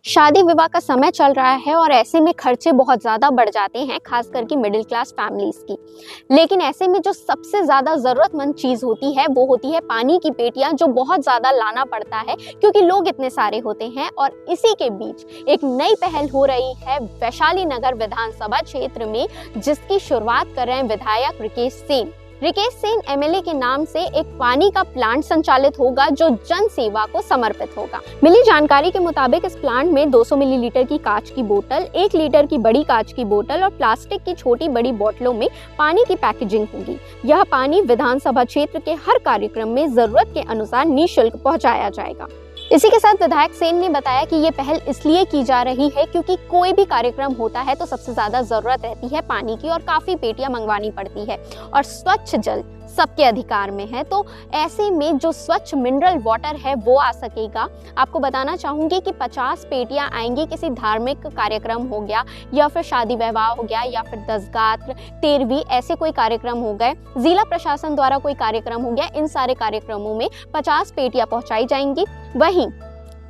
शादी विवाह का समय चल रहा है और ऐसे में खर्चे बहुत ज़्यादा बढ़ जाते हैं, खास करके मिडिल क्लास फैमिलीज़ की। लेकिन ऐसे में जो सबसे ज़्यादा ज़रूरतमंद चीज़ होती है वो होती है पानी की पेटियां, जो बहुत ज़्यादा लाना पड़ता है क्योंकि लोग इतने सारे होते हैं। और इसी के बीच एक नई पहल हो रही है वैशाली नगर विधानसभा क्षेत्र में, जिसकी शुरुआत कर रहे हैं विधायक रिकेश सेन। रिकेश सेन एमएलए के नाम से एक पानी का प्लांट संचालित होगा जो जन सेवा को समर्पित होगा। मिली जानकारी के मुताबिक इस प्लांट में 200 मिलीलीटर की कांच की बोतल, 1 लीटर की बड़ी कांच की बोतल और प्लास्टिक की छोटी बड़ी बोतलों में पानी की पैकेजिंग होगी। यह पानी विधानसभा क्षेत्र के हर कार्यक्रम में जरूरत के अनुसार निःशुल्क पहुंचाया जाएगा। इसी के साथ विधायक सेन ने बताया कि ये पहल इसलिए की जा रही है क्योंकि कोई भी कार्यक्रम होता है तो सबसे ज्यादा जरूरत रहती है पानी की और काफी पेटियां मंगवानी पड़ती है और स्वच्छ जल सबके अधिकार में है। तो ऐसे में जो स्वच्छ मिनरल वाटर है वो आ सकेगा। आपको बताना चाहूंगी कि 50 पेटियां आएंगी, किसी धार्मिक कार्यक्रम हो गया या फिर शादी विवाह हो गया या फिर दसगात्र, 13वीं, ऐसे कोई कार्यक्रम हो गए, जिला प्रशासन द्वारा कोई कार्यक्रम हो गया, इन सारे कार्यक्रमों में 50 पेटियां पहुंचाई जाएंगी। वहीं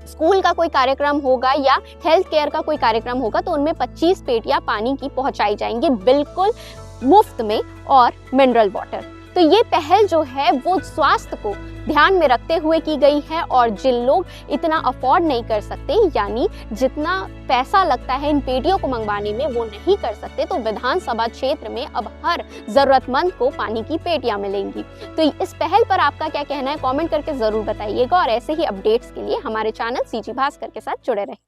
स्कूल का कोई कार्यक्रम होगा या हेल्थ केयर का कोई कार्यक्रम होगा तो उनमें 25 पेटियां पानी की पहुंचाई जाएंगी, बिल्कुल मुफ्त में, और मिनरल वाटर। तो ये पहल जो है वो स्वास्थ्य को ध्यान में रखते हुए की गई है और जिन लोग इतना अफोर्ड नहीं कर सकते, यानी जितना पैसा लगता है इन पेटियों को मंगवाने में वो नहीं कर सकते, तो विधानसभा क्षेत्र में अब हर जरूरतमंद को पानी की पेटियां मिलेंगी। तो इस पहल पर आपका क्या कहना है, कमेंट करके जरूर बताइएगा और ऐसे ही अपडेट्स के लिए हमारे चैनल सीजी भास्कर के साथ जुड़े रहें।